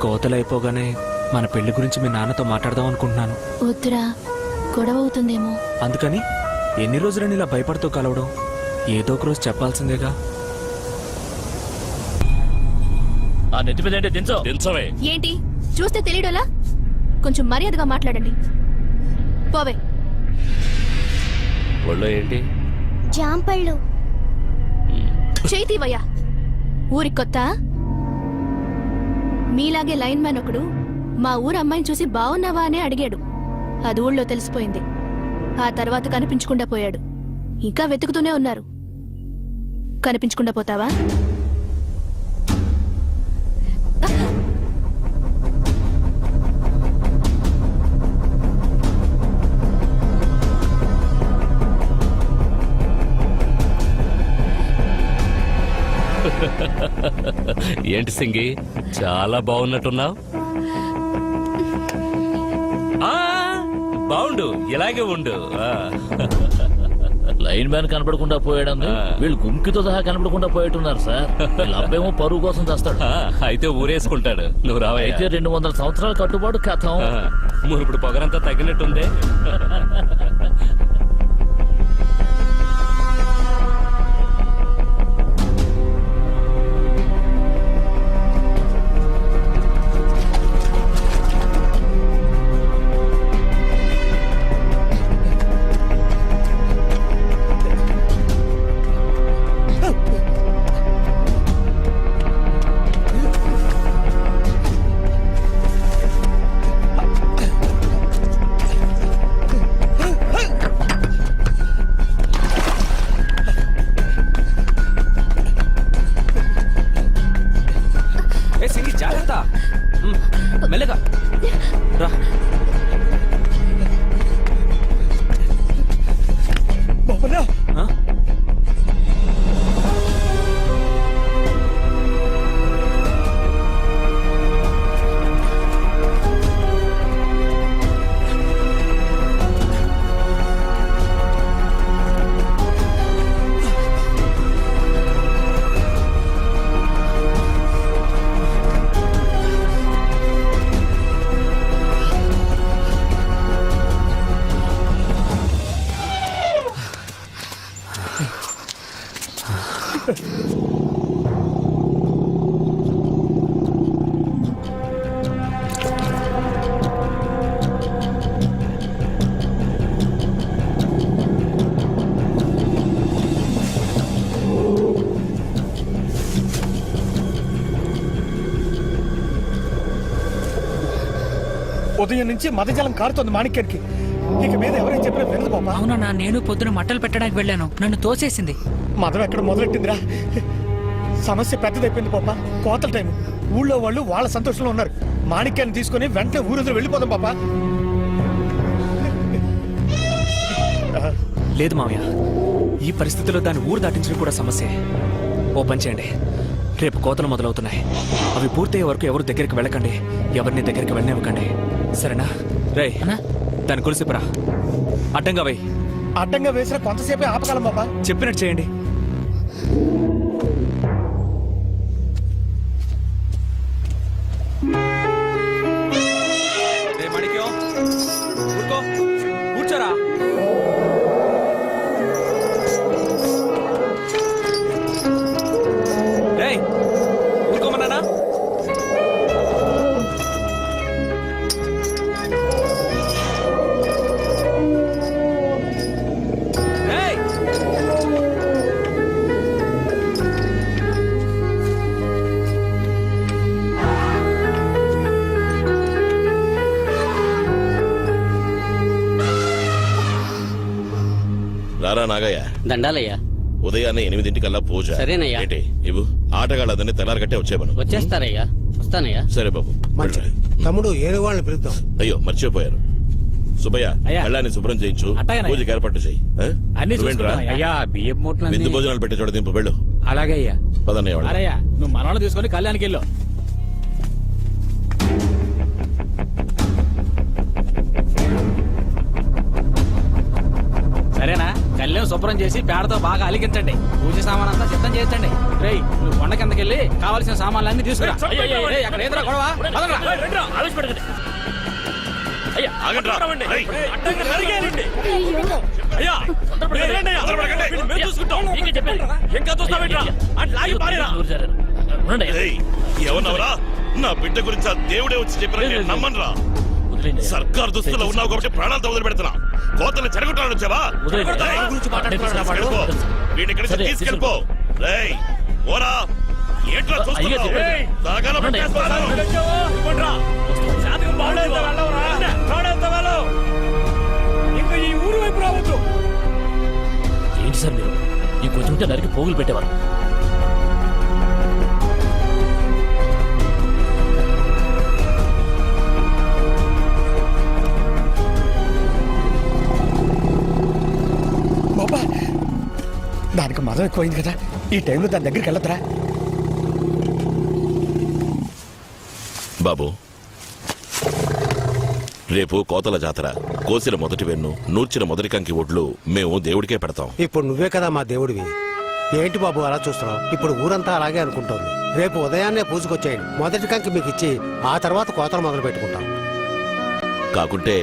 కోతలు అయిపోగానే మన పెళ్లి గురించి మీ నాన్నతో మాట్లాడదాం అనుకుంటున్నాను. వద్దురా, గొడవ అవుతుందేమో. అందుకని ఎన్ని రోజులని ఇలా భయపడుతూ కలవడం? ఏదో ఒక రోజు చెప్పాల్సిందేగా. ఆ నెత్తి మీద ఏంటి? దించవే. ఏంటి చూస్తే తెలియడోలా? కొంచెం మర్యాదగా మాట్లాడండి. పోవే. ఒళ్ళో ఏంటి? జాంపళ్ళు. చేతివయ్యా. ఊరికి కొత్త? మీలాగే లైన్ మ్యాన్ ఒకడు మా ఊరు అమ్మాయిని చూసి బాగున్నావా అని అడిగాడు. అది ఊళ్ళో తెలిసిపోయింది. ఆ తర్వాత కనిపించకుండా పోయాడు. ఇంకా వెతుకుతూనే ఉన్నారు. కనిపించకుండా పోతావా? ఏంటి సింగి, చాలా బాగున్నట్టున్నావు. బాగుండు, ఇలాగే ఉండు. లైన్ మ్యాన్ కనపడకుండా పోయాడు. వీళ్ళు గుంకితో సహా కనపడకుండా పోయేట్టున్నారు సార్. వీళ్ళ అబ్బాయేమో పరువు కోసం చేస్తాడు. అయితే ఊరేసుకుంటాడు. నువ్వు రావా? అయితే 200 సంవత్సరాల కట్టుబాటు కథం. ఇప్పుడు పొగరంతా తగ్గినట్టుందే. మెల్లగా రా. ఉదయం నుంచి మదజలం కారుతోంది మాణిక్యానికి. ఇక మీద ఎవరైనా చెప్పినా వినదు బాబా. అవునన్నా, నేను పొద్దున మట్టలు పెట్టడానికి వెళ్ళాను. నన్ను తోసేసింది. మదం ఎక్కడ మొదలెట్టిందిరా? సమస్య పెద్దదైపోయింది పాప. కోతల టైం. ఊళ్ళో వాళ్ళు వాళ్ళ సంతోషంలో ఉన్నారు. మాణిక్యాన్ని తీసుకుని వెంటనే ఊరు వెళ్ళిపోదాం పాప. లేదు మామయ్య, ఈ పరిస్థితిలో దాన్ని ఊరు దాటించడం కూడా సమస్యే. ఓ పని చేయండి, రేపు కోతలు మొదలవుతున్నాయి. అవి పూర్తయ్యే వరకు ఎవరు దగ్గరికి వెళ్ళకండి, ఎవరిని దగ్గరికి వెళ్ళనివ్వకండి, సరేనా? రేయ్, దాన్ని కొలిసిపురా. అడ్డంగా వై. అడ్డంగా వేసిన కొంతసేపే ఆపగలం బాబా. చెప్పినట్టు చేయండి. కూర్చోరా. ఊరుకోమన్నానా? రారా నాగయ్య. దండాలయ్యా. ఉదయాన్నే 8 పూజ. సరేనయ్యా. ఏంటి ఇవ్వు. ఆటగాళ్ళదని తెల్లారగట్టే వచ్చేమను. వచ్చేస్తారయ్యా. వస్తానయ్యా. సరే బాబు. తమ్ముడు ఏరు వాళ్ళని పిలుద్దాం. అయ్యో మర్చిపోయారు. సుబ్బయ్య, కళ్ళాన్ని శుభ్రం చేయించు. పూజకి ఏర్పాటు చెయ్యి. విందు భోజనాలు పెట్టే చోట దింపు. వెళ్ళు. అలాగే అయ్యా. పదన్నయ్య. నువ్వు మనవాళ్ళు తీసుకొని కళ్యాణ్కి వెళ్ళు. సరేనా? కళ్యాణ్ శుభ్రం చేసి పేడతో బాగా అలిగించండి. పూజ సామాన్ అంతా సిద్ధం చేయించండి. రేయ్ నువ్వు కొండ కిందకి వెళ్ళి కావాల్సిన సామాన్లన్నీ తీసుకురా. రేయ్, అక్కడ ఏదిరా గొడవ? వదలరా. ఆవేశపడకండి. అయ్యా ఆగండ్రా. రేయ్, మీకే చెప్పాను. నోరు జారారు. ఉండండి అయ్యా. రేయ్, ఎవరినవరా? నా బిడ్డ గురించి ఆ దేవుడే వచ్చి చెప్పిన నేను నమ్మనురా. వదిలేండి అయ్యా. సర్కార్ దుస్తులో ఉన్నావు కాబట్టి ప్రాణాలతో వదిలి పెడుతున్నా. కోతలు చెడగొట్టాలని వచ్చావా? వదిలేండి. రేయ్, తీసుకెళ్ళిపో. వీడిని ఇక్కడి నుంచి సరే, తీసుకెళ్ళిపో. రేయ్, ఓరా. ఏంట్రా చూస్తున్నావు? అయ్యో, చెప్పండి. దాగాన ఉండండి. పెట్టేస్తాను. ఏంటి సార్ మీరు ఈ కొంచెం ఉంటే నరికి పోగులు పెట్టేవారు. బాబా దానికి మదం ఎక్కువైంది కదా, ఈ టైంలో దాని దగ్గరికి వెళ్ళదురా. బాబు, రేపు కోతల జాతర. కోసిన మొదటి వెన్ను, నూర్చిన మొదటి కంకి ఒడ్లు మేము దేవుడికే పెడతాం. ఇప్పుడు నువ్వే కదా మా దేవుడివి. ఏంటి బాబు అలా చూస్తున్నావు? ఇప్పుడు ఊరంతా అలాగే అనుకుంటోంది. రేపు ఉదయాన్నే పూజకొచ్చేయండి. మొదటి కంకి మీకు ఇచ్చి ఆ తర్వాత కోతలు మొదలు పెట్టుకుంటాం. కాకుంటే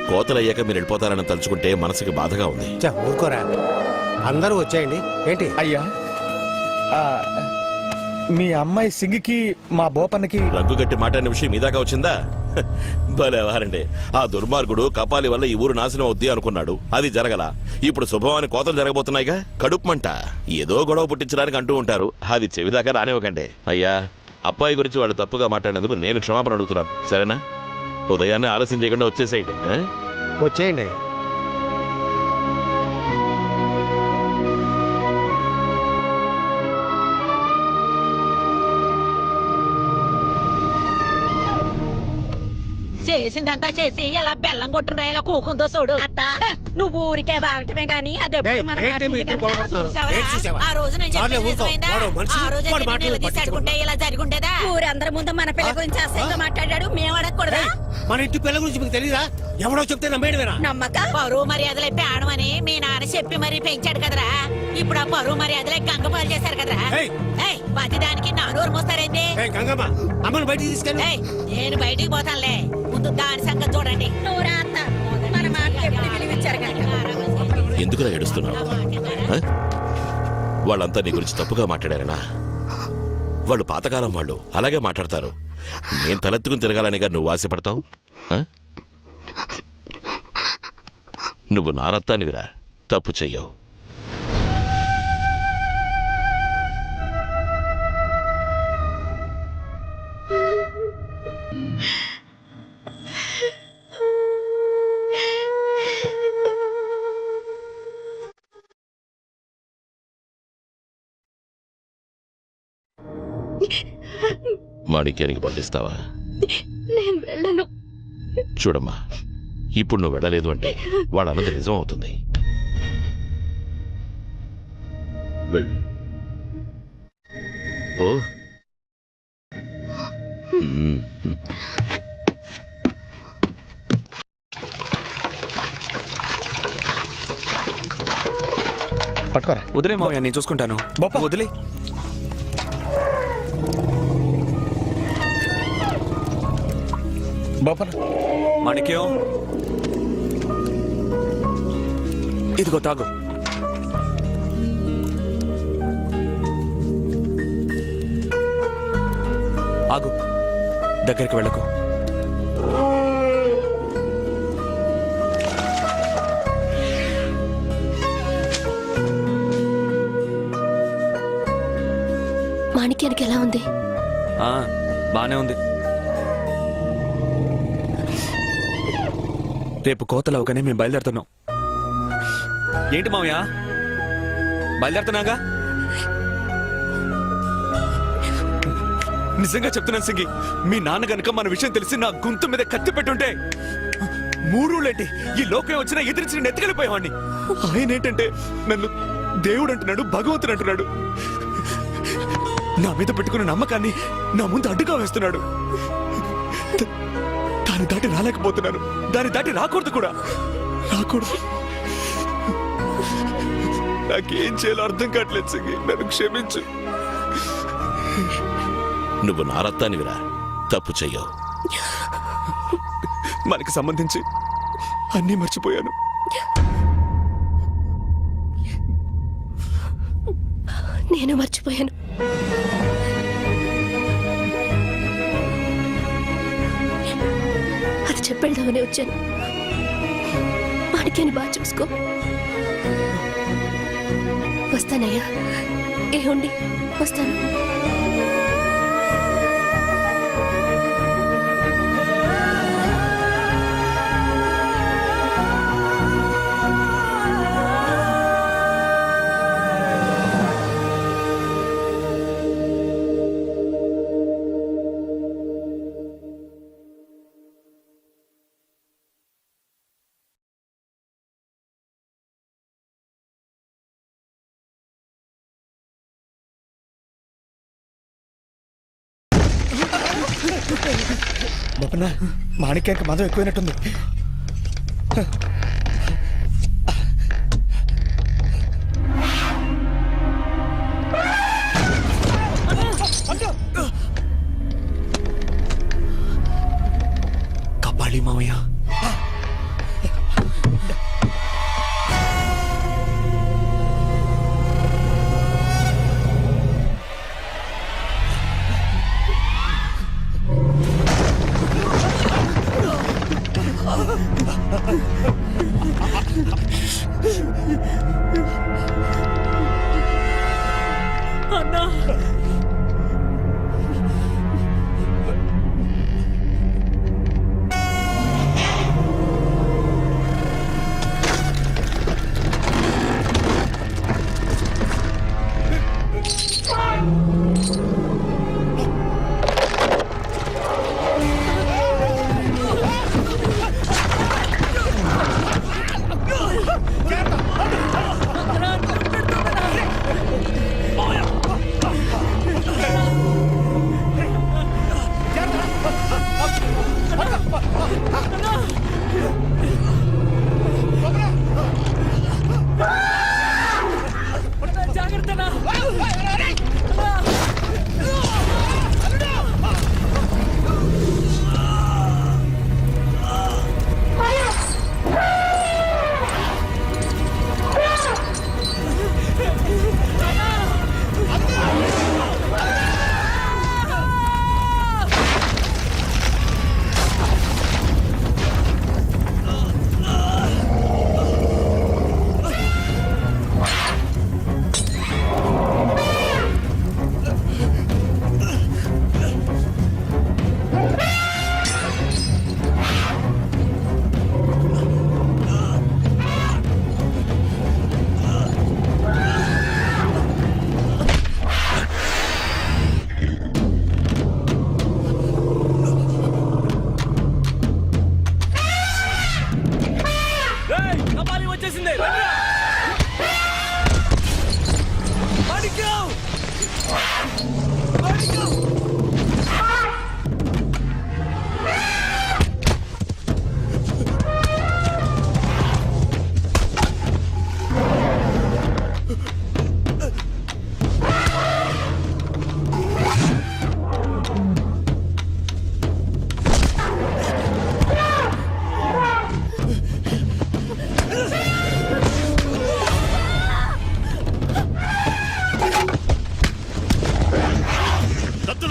కోతలయ్యాక మీరు వెళ్ళిపోతారని తలుచుకుంటే మనసుకి బాధగా ఉంది. ఊరుకోరా, అందరూ వచ్చేయండి. ఏంటి అయ్యా, ఆ, మీ అమ్మాయి సింగికి మా బోపన్నకి రంగు గట్టి మాట్లాడిన విషయం మీ దాకా వచ్చిందా? భలే వారండి. ఆ దుర్మార్గుడు కపాలి వల్ల ఈ ఊరు నాశనం అవుద్ది అనుకున్నాడు. అది జరగల. ఇప్పుడు శుభవాని కోతలు జరగబోతున్నాయిగా. కడుపుమంట ఏదో గొడవ పుట్టించడానికి అంటూ ఉంటారు. అది చెవిదాకా రానివ్వకండి. అయ్యా, అబ్బాయి గురించి వాళ్ళు తప్పుగా మాట్లాడినందుకు నేను క్షమాపణ అడుగుతున్నాను. సరేనా? ఉదయాన్నే ఆలస్యం చేయకుండా వచ్చేసేయండి. వచ్చేయండి. చేసిందంతా చేసి ఎలా బెల్లం కొట్టున్నా ఇలా కూకుందో చూడు. అత్త నువ్వు ఊరికే బాగటమే గాని అది ఏయ్, ఏంటి మీ ఇద్దరు గొడవ పడుతున్నారు? ఏంటి చూసావా? ఆ రోజు నేను చాలే చెప్పింది ఊరుకో. నిజమైందా? వాడు మనిషి, ఆ రోజు వాడు నేను మాటలు నిలదీశాడుకుంటే ఇలా జరుగుండేదా? ఊరందరి ముందు మన పిల్ల గురించి అసహ్యంగా మాట్లాడాడు. మేము అడగకూడదా? మన ఇంటి పిల్ల గురించి మీకు తెలీదా? ఎవడో చెప్తే నమ్మేయడమేనా? నమ్మక పరువు మర్యాదలే ప్రాణమని మీ నాన్న చెప్పి మరీ పెంచాడు కదరా. ఇప్పుడు ఆ పరువు మర్యాదలే గంగపాలు చేశారు కదరా. ఏయ్. ఏయ్, ప్రతి దానికి నా నోరు మోస్తారేంటి? ఏయ్, గంగమ్మ, అమ్మని బయటికి తీసుకెళ్ళి. ఏయ్, నేను బయటికి పోతానులే. ముందు దాని సంగతి చూడండి. నువ్వు అత్త మన మాట ఎప్పుడు విలువించారు కనుక. ఎందుకులా ఏడుస్తున్నావు? ఆ? వాళ్ళంతా నీ గురించి తప్పుగా మాట్లాడారనా? వాళ్ళు పాతకాలం వాళ్ళు అలాగే మాట్లాడతారు. నేను తలెత్తుకుని తిరగాలనిగా నువ్వు ఆశపడతావు? ఆ? నువ్వు నారత్తానివిరా, తప్పు చెయ్యవు. మాణిక్యానికి పండిస్తావా? నేను వెళ్ళను. చూడమ్మా, ఇప్పుడు నువ్వు వెళ్ళలేదు అంటే వాడు అన్నది నిజం అవుతుంది. వెళ్ళు. ఓ మ్మ్. పట్టుకోరా. వదిలే మావయ్య, నేను చూసుకుంటాను. బొప్ప. వదిలే. బోపన్న, మాణిక్యం, ఇదిగో తాగు. ఆగు, దగ్గరికి వెళ్ళకు. మాణిక్యానికి ఎలా ఉంది? బానే ఉంది. రేపు కోతలు అవగానే మేము బయలుదేరుతున్నాం. ఏంటి మావయ్య, బయలుదేరుతున్నాగా? నిజంగా చెప్తున్నాను సింగి, మీ నాన్న గనుక మన విషయం తెలిసి నా గొంతు మీద కత్తి పెట్టుంటే మూడూళ్ళేంటి ఈ లోకం వచ్చినా ఎదిరించి నేను ఎత్తుకెళ్ళిపోయేవాడిని. ఆయన ఏంటంటే నన్ను దేవుడు అంటున్నాడు, భగవంతుడు అంటున్నాడు. నా మీద పెట్టుకున్న నమ్మకాన్ని నా ముందు అడ్డుగా వేస్తున్నాడు. దాన్ని దాటి రాలేకపోతున్నాను. దాన్ని దాటి రాకూడదు కూడా. రాకూడదు. నాకేం చేయాలో అర్థం కావట్లేదు సింగి, నన్ను క్షమించు. నువ్వు నా రక్తానివిరా, తప్పు చెయ్యవు. మనకి సంబంధించి అన్నీ మర్చిపోయాను. నేను మర్చిపోయాను. అది చెప్పేద్దామని వచ్చాను. మాణిక్యాన్ని బాగా చూసుకో. వస్తానయ్యా. ఏముండి వస్తాను. బొప్పన మాణిక్యానికి మదం ఎక్కువైనట్టుంది. కపాళి మామయ్య,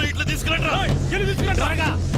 ఇట్లా తీసుకురండి.